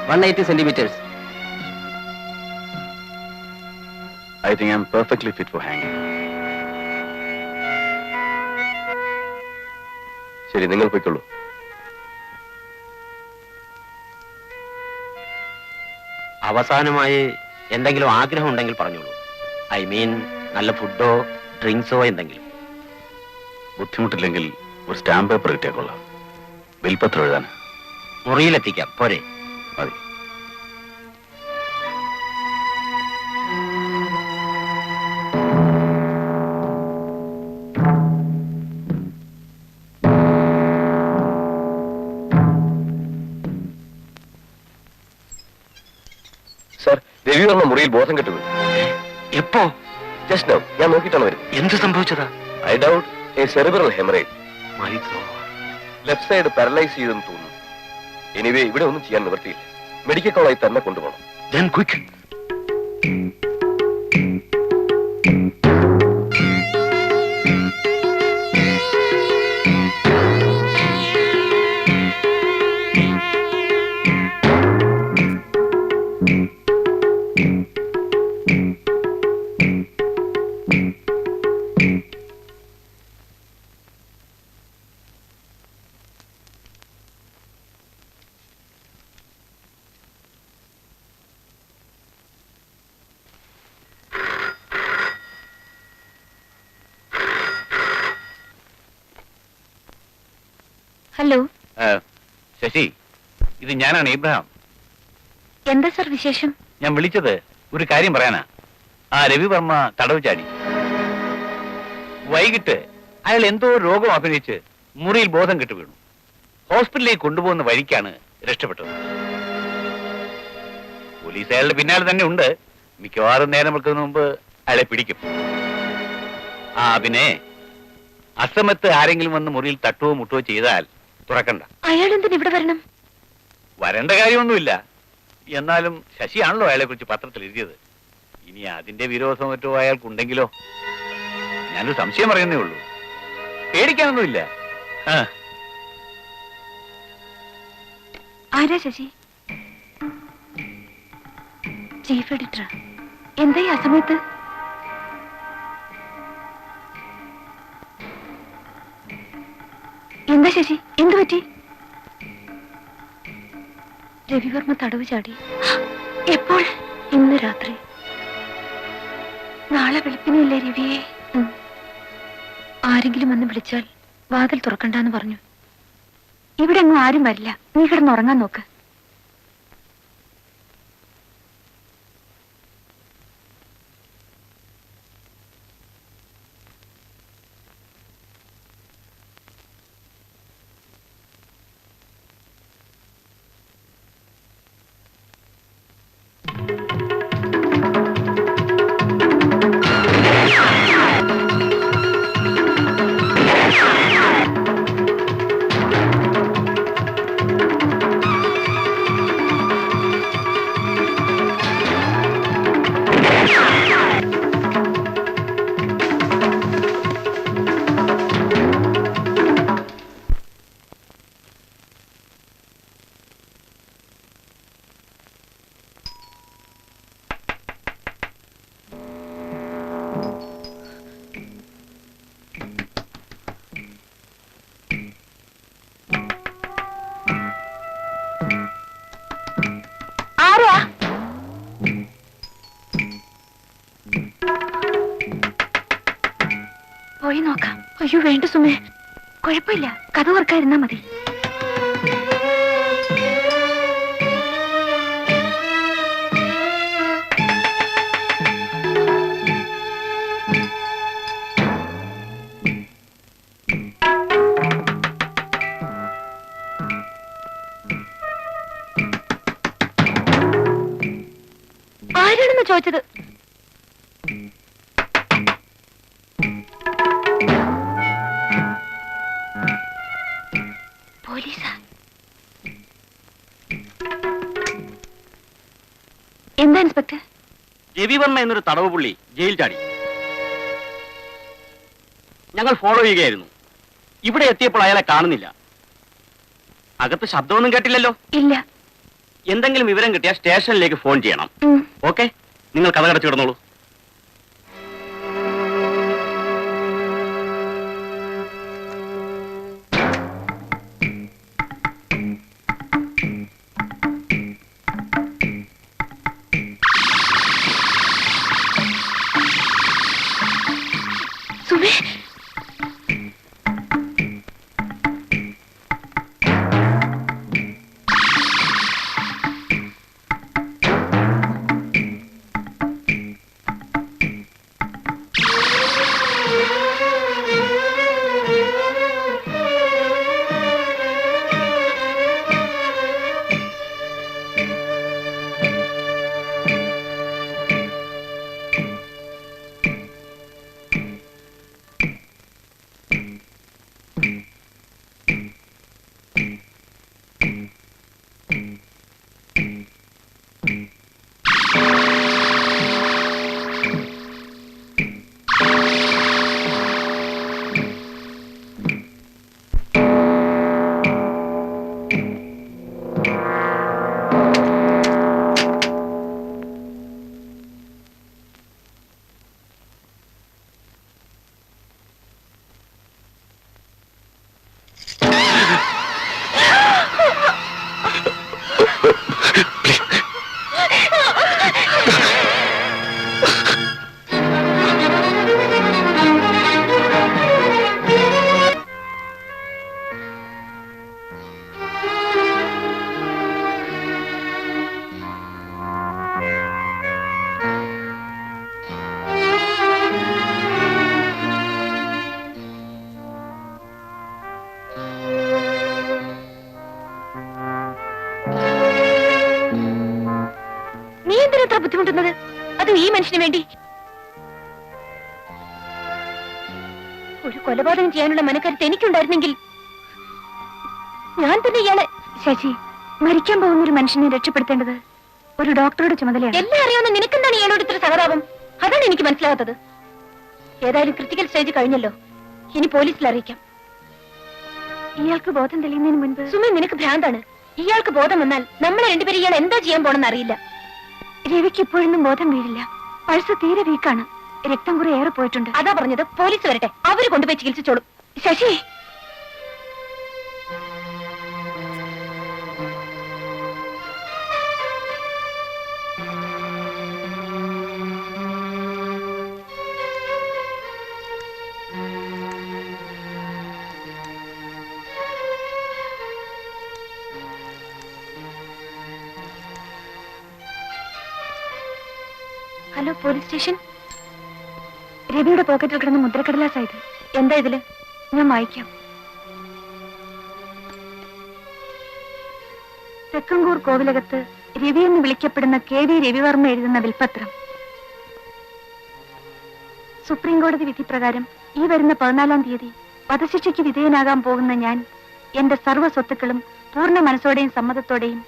180 centimeters. I think I'm perfectly fit for hanging. ശരി, നിങ്ങൾ പോയിക്കൊള്ളൂ. അവസാനമായി എന്തെങ്കിലും ആഗ്രഹം ഉണ്ടെങ്കിൽ പറഞ്ഞോളൂ. ഐ മീൻ നല്ല ഫുഡോ ഡ്രിങ്ക്സോ എന്തെങ്കിലും. ബുദ്ധിമുട്ടില്ലെങ്കിൽ ഒരു സ്റ്റാമ്പ് പേപ്പർ കിട്ടിയാൽ കൊള്ളാം. വിൽപ്പത്രം എഴുതാൻ. മുറിയിലെത്തിക്കാം, പോരെ? മതി. സർ, രവിവർമ്മ മുറിയിൽ ബോധം കെട്ടു. എപ്പോ? Just now. ഞാൻ നോക്കിയിട്ടാണ് വരുന്നത്. എന്ത് സംഭവിച്ചതാ? I doubt a cerebral haemorrhage. My God. Left side paralyse ചെയ്തെന്ന് തോന്നുന്നു. എനിവേ, ഇവിടെ ഒന്നും ചെയ്യാൻ നിവൃത്തിയില്ല. മെഡിക്കൽ കോളേജിൽ തന്നെ കൊണ്ടുപോകണം. Then quick. ഹലോ. ശശി, ഇത് ഞാനാണ് ഇബ്രഹാം. എന്താ സർ വിശേഷം? ഞാൻ വിളിച്ചത് ഒരു കാര്യം പറയാനാ. ആ രവിവർമ്മ തടവ് ചാടി. വൈകിട്ട് അയാൾ എന്തോ രോഗം അഭിനയിച്ച് മുറിയിൽ ബോധം കെട്ടു വീണു. ഹോസ്പിറ്റലിലേക്ക് കൊണ്ടുപോകുന്ന വഴിക്കാണ് രക്ഷപ്പെട്ടത്. പോലീസ് അയാളുടെ പിന്നാലെ തന്നെ ഉണ്ട്. മിക്കവാറും നേരം വെക്കുന്നതിന് മുമ്പ് അയാളെ പിടിക്കും. പിന്നെ അസമത്ത് ആരെങ്കിലും വന്ന് മുറിയിൽ തട്ടുവോ മുട്ടുവോ ചെയ്താൽ തുറക്കണ്ട. അയാൾ എന്തിനാ ഇവിടെ വരണം? വരേണ്ട കാര്യമൊന്നുമില്ല. എന്നാലും ശശിയാണല്ലോ അയാളെ കുറിച്ച് പത്രത്തിൽ എഴുതിയത്. ഇനി അതിന്റെ വിരോധം മറ്റോ അയാൾക്കുണ്ടെങ്കിലോ? ഞാനൊരു സംശയം പറയുന്നേ ഉള്ളൂ. പേടിക്കാനൊന്നുമില്ല. ആരാ ശശി? Chief editor. എന്താ ഈ അസമയത്ത്? എന്താ ശശി, എന്തു പറ്റി? രവിവർമ്മ തടവ് ചാടി. എപ്പോൾ? ഇന്ന് രാത്രി. നാളെ വെളുപ്പിനില്ലേ രവിയെ? ആരെങ്കിലും വന്ന് വിളിച്ചാൽ വാതിൽ തുറക്കണ്ടെന്ന് പറഞ്ഞു. ഇവിടെ അങ്ങ് ആരും വരില്ല. നീ കിടന്നുറങ്ങാൻ നോക്ക്. പോയി നോക്കാം. അയ്യോ വേണ്ട സുമേ, കുഴപ്പമില്ല. കഥ ഓർക്കാതിരുന്നാ മതി. ആരാണെന്ന് ചോദിച്ചത്? പോലീസാ? എന്താ ഇൻസ്പെക്ടർ? രവിവർമ്മ എന്നൊരു തടവ് പുള്ളി ജയിൽ ചാടി. ഞങ്ങൾ ഫോളോ ചെയ്യുകയായിരുന്നു. ഇവിടെ എത്തിയപ്പോൾ അയാളെ കാണുന്നില്ല. അകത്ത് ശബ്ദമൊന്നും കേട്ടില്ലല്ലോ? ഇല്ല. എന്തെങ്കിലും വിവരം കിട്ടിയാൽ സ്റ്റേഷനിലേക്ക് ഫോൺ ചെയ്യണം. ഓക്കെ, നിങ്ങൾ കഥ കടച്ചു കിടന്നോളൂ. സുമേ, ബുദ്ധിമുട്ടുന്നത് അത് ഈ മനുഷ്യന് വേണ്ടി. ഒരു കൊലപാതകം ചെയ്യാനുള്ള മനക്കരുത്ത് എനിക്കുണ്ടായിരുന്നെങ്കിൽ ഞാൻ തന്നെ ഇയാളെ. ശശി, മരിക്കാൻ പോകുന്ന ഒരു മനുഷ്യനെ രക്ഷപ്പെടുത്തേണ്ടത് ഒരു ഡോക്ടറുടെ ചുമതലയാണ്. എല്ലാം അറിയാവുന്ന നിനക്കെന്താണ് ഇയാളോട് ഇത്ര സഹതാപം? അതാണ് എനിക്ക് മനസ്സിലാകാത്തത്. ഏതായാലും ക്രിട്ടിക്കൽ സ്റ്റേജ് കഴിഞ്ഞല്ലോ, ഇനി പോലീസിൽ അറിയിക്കാം. ഇയാൾക്ക് ബോധം തെളിയുന്നതിന് മുൻപ്. സുമേ, നിനക്ക് ഭ്രാന്താണ്. ഇയാൾക്ക് ബോധം വന്നാൽ നമ്മളെ രണ്ടുപേരും ഇയാൾ എന്താ ചെയ്യാൻ പോണെന്ന് അറിയില്ല. രവിക്ക് ഇപ്പോഴൊന്നും ബോധം വീഴില്ല. പൾസ് തീരെ വീക്കാണ്. രക്തം കുറെ ഏറെ പോയിട്ടുണ്ട്. അതാ പറഞ്ഞത്, പോലീസ് വരട്ടെ, അവര് കൊണ്ടുപോയി ചികിത്സിച്ചോളും. Sasi, hello, police station. രവിയുടെ പോക്കറ്റിൽ കിടന്ന മുദ്രക്കടലാസായത്. എന്താ ഇതില്? ഞാൻ വായിക്കാം. തെക്കങ്കൂർ കോവിലകത്ത് രവി എന്ന് വിളിക്കപ്പെടുന്ന KV രവിവർമ്മ എഴുതുന്ന വിൽപത്രം. സുപ്രീം കോടതി വിധി പ്രകാരം ഈ വരുന്ന 14-ാം തീയതി വധശിക്ഷയ്ക്ക് വിധേയനാകാൻ പോകുന്ന ഞാൻ എന്റെ സർവ്വ സ്വത്തുക്കളും പൂർണ്ണ മനസ്സോടെയും സമ്മതത്തോടെയും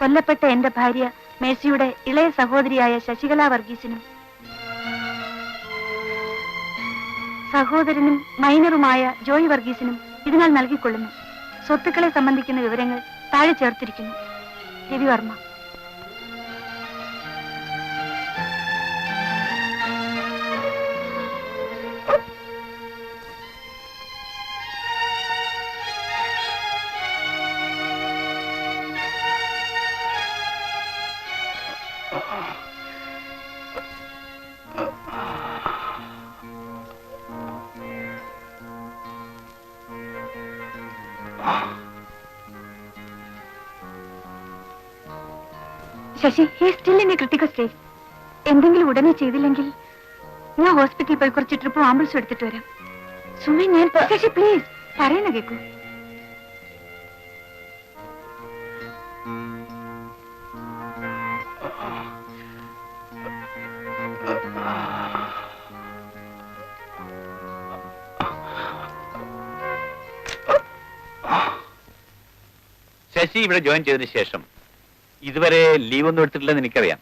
കൊല്ലപ്പെട്ട എന്റെ ഭാര്യ മേഴ്സിയുടെ ഇളയ സഹോദരിയായ ശശികല വർഗീസിനും സഹോദരനും മൈനറുമായ ജോയ് വർഗീസിനും ഇതിനാൽ നൽകിക്കൊള്ളുന്നു. സ്വത്തുക്കളെ സംബന്ധിക്കുന്ന വിവരങ്ങൾ താഴെ ചേർത്തിരിക്കുന്നു. Ravivarma. Sasi, he still in a critical stage. എന്തെങ്കിലും ഉടനെ ചെയ്തില്ലെങ്കിൽ ഞാൻ ഹോസ്പിറ്റലിൽ പോയി കുറച്ച് ട്രിപ്പ് ആംബുലൻസ് എടുത്തിട്ട് വരാം. സുമേ, ഞാൻ. ശശി, പ്ലീസ്, പറയുന്ന കേൾക്കൂ. ശശി ഇവിടെ ജോയിൻ ചെയ്തതിനു ശേഷം ഇതുവരെ ലീവ് ഒന്നും എടുത്തിട്ടില്ലെന്ന് എനിക്കറിയാം.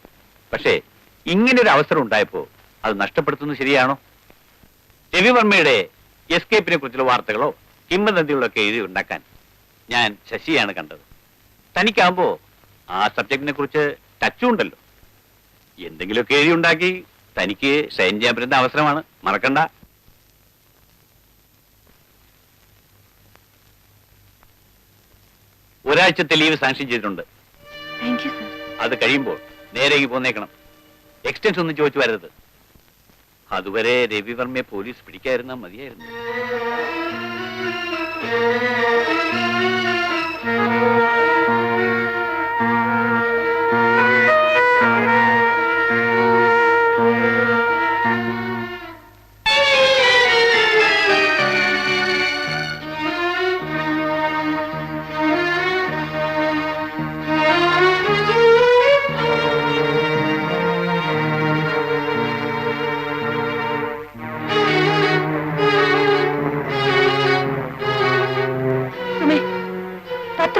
പക്ഷേ ഇങ്ങനെ ഒരു അവസരം ഉണ്ടായപ്പോ അത് നഷ്ടപ്പെടുത്തുന്നത് ശരിയാണോ? രവിവർമ്മയുടെ എസ്കേപ്പിനെ കുറിച്ചുള്ള വാർത്തകളോ കിംവദന്തികളോ ഒക്കെ എഴുതി ഉണ്ടാക്കാൻ ഞാൻ ശശിയാണ് കണ്ടത്. തനിക്കാകുമ്പോ ആ സബ്ജക്റ്റിനെ കുറിച്ച് ടച്ചും ഉണ്ടല്ലോ. എന്തെങ്കിലുമൊക്കെ എഴുതി ഉണ്ടാക്കി തനിക്ക് ഷൈൻ ചെയ്യാൻ പറ്റുന്ന അവസരമാണ്, മറക്കണ്ട. ഒരാഴ്ചത്തെ ലീവ് സാങ്ഷൻ ചെയ്തിട്ടുണ്ട്. Thank you sir. അത് കഴിയുമ്പോൾ നേരെ പോന്നേക്കണം. എക്സ്റ്റൻഷൻ ഒന്നും ചോദിച്ചു വരരുത്. അതുവരെ രവിവർമ്മയെ പോലീസ് പിടിക്കാതിരുന്നാൽ മതിയായിരുന്നു.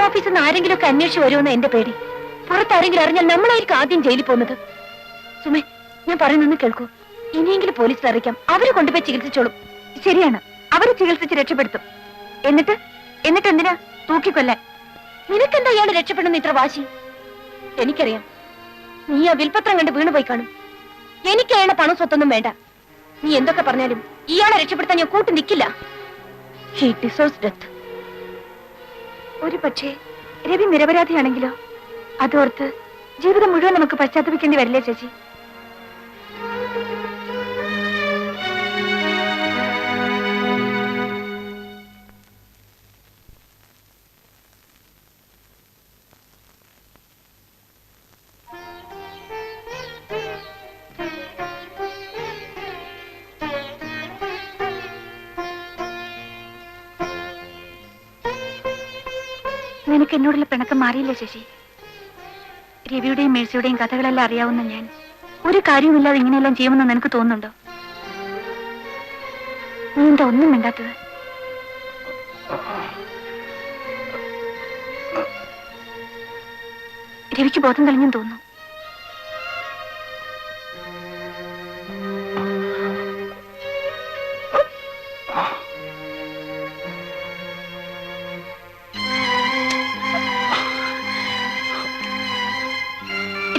ഓഫീസിൽ നിന്ന് ആരെങ്കിലും ഒക്കെ അന്വേഷിച്ച് വരുമെന്ന് എന്റെ പേടി. പുറത്താരെങ്കിലും അറിഞ്ഞാൽ നമ്മളായിരിക്കും ആദ്യം ജയിലിൽ പോകുന്നത്. സുമേ, ഞാൻ പറയുന്നൊന്ന് കേൾക്കൂ. ഇനിയെങ്കിലും പോലീസിൽ അറിയിക്കാം. അവര് കൊണ്ടുപോയി ചികിത്സിച്ചോളും. ശരിയാണ്, അവര് ചികിത്സിച്ച് രക്ഷപ്പെടുത്തും. എന്നിട്ട് എന്തിനാ തൂക്കിക്കൊല്ലാൻ? നിനക്കെന്താ ഇയാള് രക്ഷപ്പെടുന്ന ഇത്ര വാശി? എനിക്കറിയാം, നീ ആ വിൽപത്രം കണ്ട് വീണുപോയി കാണും. എനിക്ക് അയാളെ പണം സ്വത്തൊന്നും വേണ്ട. നീ എന്തൊക്കെ പറഞ്ഞാലും ഇയാളെ രക്ഷപ്പെടുത്താൻ ഞാൻ കൂട്ടി നിൽക്കില്ല. He deserves death. ഒരു പക്ഷേ രവി നിരപരാധിയാണെങ്കിലോ? അതോർത്ത് ജീവിതം മുഴുവൻ നമുക്ക് പശ്ചാത്തപിക്കേണ്ടി വരില്ലേ ചേച്ചി? നിനക്ക് എന്നോടുള്ള പിണക്കം മാറിയില്ലേ ശശി? രവിയുടെയും മേഴ്സിയുടെയും കഥകളെല്ലാം അറിയാവുന്ന ഞാൻ ഒരു കാര്യവുമില്ലാതെ ഇങ്ങനെയെല്ലാം ചെയ്യുമെന്ന് നിനക്ക് തോന്നുന്നുണ്ടോ? നീ എന്താ ഒന്നും മിണ്ടാത്തത്? രവിക്ക് ബോധം തെളിഞ്ഞെന്ന് തോന്നുന്നു.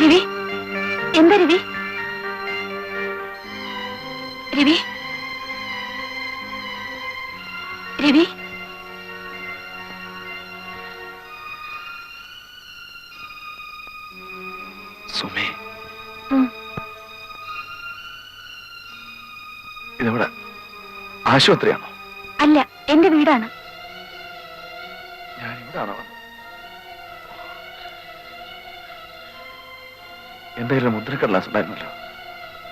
രവി, എന്താ രവി? രവി, രവി, സുമേ, ഇതെവിടെ? ആശുപത്രിയാണോ? അല്ല, എന്റെ വീടാണ്. ഞാൻ ഇവിടാണോ? എന്റെ കയ്യിൽ മുദ്രക്കടലാസ് ഉണ്ടായിരുന്നല്ലോ.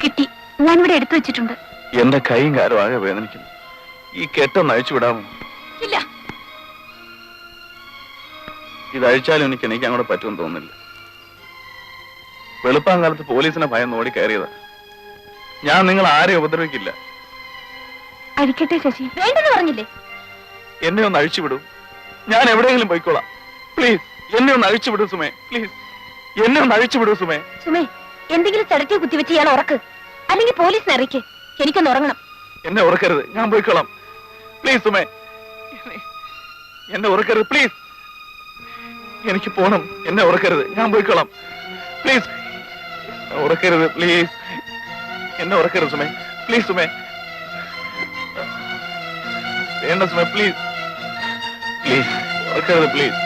കിട്ടി, ഞാനിവിടെ എടുത്തു വെച്ചിട്ടുണ്ട്. എന്റെ കൈയും കാലും ആകെ വേദനിക്കുന്നു. ഈ കെട്ടൊന്ന് അഴിച്ചു വിടാമോ? ഇല്ല. ഇത് അഴിച്ചാലും എനിക്ക് അങ്ങോട്ട് പറ്റുമെന്ന് തോന്നുന്നില്ല. വെളുപ്പാങ്കാലത്ത് പോലീസിനെ ഭയം ഓടി കയറിയതാ. ഞാൻ നിങ്ങൾ ആരെയും ഉപദ്രവിക്കില്ല. അഴിക്കട്ടെ ശശി. വേണ്ടെന്ന് പറഞ്ഞില്ലേ? എന്നെ ഒന്ന് അഴിച്ചു വിടൂ. ഞാൻ എവിടെയെങ്കിലും പോയിക്കോളാം. പ്ലീസ്, എന്നെ ഒന്ന് അഴിച്ചു വിടൂ സുമേ. പ്ലീസ്, എന്നെ ഒന്ന് അഴിച്ചു വിടൂ സുമേ. സുമേ, എന്തെങ്കിലും ചരട്ടി കുത്തിവെച്ച് ഇയാൾ ഉറക്ക്, അല്ലെങ്കിൽ പോലീസിനെ അറിയിക്ക്. എനിക്കൊന്ന് ഉറങ്ങണം. എന്നെ ഉറക്കരുത്, ഞാൻ പോയിക്കോളാം. പ്ലീസ് സുമേ, എന്നെ ഉറക്കരുത്. പ്ലീസ്, എനിക്ക് പോണം. എന്നെ ഉറക്കരുത്, ഞാൻ പോയിക്കോളാം. പ്ലീസ്, ഉറക്കരുത്. പ്ലീസ്, എന്നെ ഉറക്കരുത് സുമേ. പ്ലീസ് സുമേ, വേണ്ട സുമേ. പ്ലീസ്, പ്ലീസ്, ഉറക്കരുത്. പ്ലീസ്.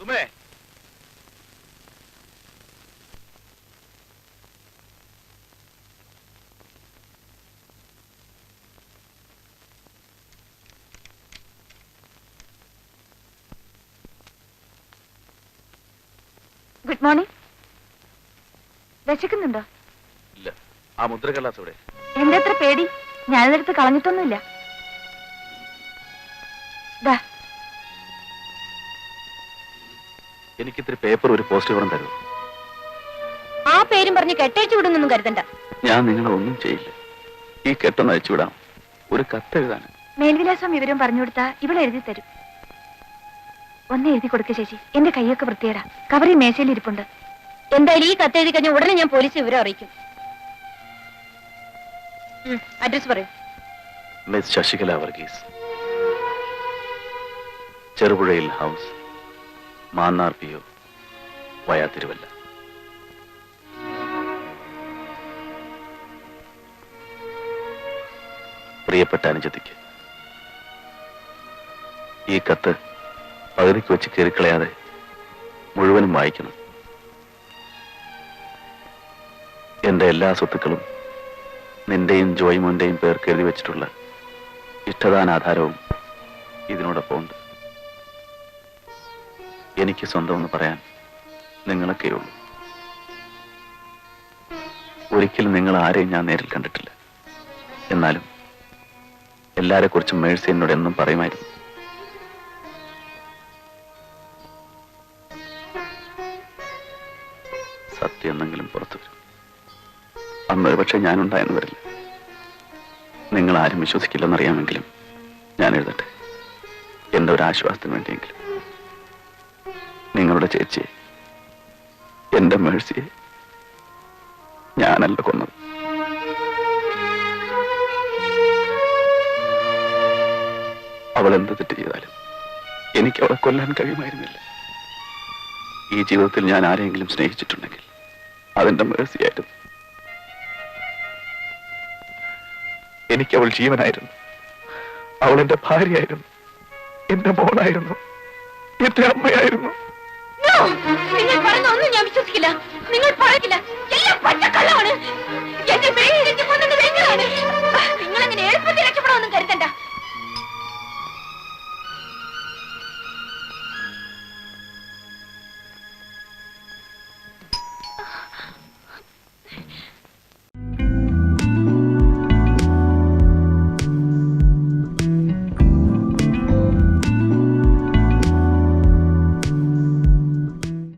സുമേ, ഗുഡ് മോർണിംഗ്. വിശക്കുന്നുണ്ടോ? ഇല്ല. ആ മുദ്രക്കടലാസ് ഇവിടെ. എന്റെ അത്ര പേടി ഞാനിതെടുത്ത് കളഞ്ഞിട്ടൊന്നുമില്ല. ദാ, എനിക്കിത്തിരി പേപ്പർ ഒരു പോസ്റ്റ് കവറും തരുമോ? ആ പേരും പറഞ്ഞ് കെട്ടഴിച്ചു വിടുന്നൊന്നും കരുതണ്ട. ഞാൻ നിങ്ങളെ ഒന്നും ചെയ്യില്ല. ഈ കെട്ടൊന്ന് അയച്ചു വിടാം. ഒരു കത്തെഴുതാൻ. മേൽവിലാസം വിവരം പറഞ്ഞു കൊടുത്താ ഇവിടെ എഴുതി തരും. ഒന്ന് എഴുതി കൊടുക്ക ശശി. എന്റെ കൈയൊക്കെ വൃത്തിയേടാ. കവറി മേശയിൽ ഇരിപ്പുണ്ട്. എന്തായാലും ഈ കത്തെഴുതി കഴിഞ്ഞാൽ ഉടനെ ഞാൻ പോലീസ് വിവരം അറിയിക്കും. അഡ്രസ് പറയൂ. മിസ് ശശികല വർഗീസ്, ചെറുപുഴയിൽ house, Mannar PO, via Thiruvalla. പ്രിയപ്പെട്ട അനുജത്തിക്ക്, ഈ കത്ത് പകുതിക്ക് വെച്ച് കീറിക്കളയാതെ മുഴുവനും വായിക്കണം. എന്റെ എല്ലാ സ്വത്തുക്കളും നിന്റെയും ജോയ്മോന്റെയും പേർക്ക് എഴുതി വെച്ചിട്ടുള്ള ഇഷ്ടദാനാധാരവും ഇതിനോടൊപ്പം ഉണ്ട്. എനിക്ക് സ്വന്തമെന്ന് പറയാൻ നിങ്ങളൊക്കെയുള്ളൂ. ഒരിക്കലും നിങ്ങൾ ആരെയും ഞാൻ നേരിൽ കണ്ടിട്ടില്ല. എന്നാലും എല്ലാരെ കുറിച്ചും മേഴ്സി എന്നോട് എന്നും പറയുമായിരുന്നു. സത്യം എന്നെങ്കിലും പുറത്തു വരും. അന്നൊരു പക്ഷെ ഞാനുണ്ടായെന്ന് വരില്ല. നിങ്ങൾ ആരും വിശ്വസിക്കില്ലെന്നറിയാമെങ്കിലും ഞാൻ എഴുതട്ടെ, എന്റെ ഒരു ആശ്വാസത്തിന് വേണ്ടിയെങ്കിലും. നിങ്ങളുടെ ചേച്ചിയെ, എന്റെ മേഴ്സിയെ ഞാനല്ല കൊന്നത്. അവൾ എന്ത് തെറ്റ് ചെയ്താലും എനിക്ക് അവളെ കൊല്ലാൻ കഴിയുമായിരുന്നില്ല. ഈ ജീവിതത്തിൽ ഞാൻ ആരെങ്കിലും സ്നേഹിച്ചിട്ടുണ്ടെങ്കിൽ അതെന്റെ മേഴ്സിയായിരുന്നു. എനിക്ക് അവൾ ജീവനായിരുന്നു. അവൾ എന്റെ ഭാര്യയായിരുന്നു, എന്റെ മോളായിരുന്നു, എന്റെ അമ്മയായിരുന്നു. നിങ്ങൾ പറയുന്ന ഒന്നും ഞാൻ വിശ്വസിക്കില്ല. നിങ്ങൾ പറയില്ല, എല്ലാം പച്ചക്കള്ളമാണ്. എന്റെ നിങ്ങളങ്ങനെ എളുപ്പത്തിൽ രക്ഷപ്പെടാമെന്നും കരുതണ്ട.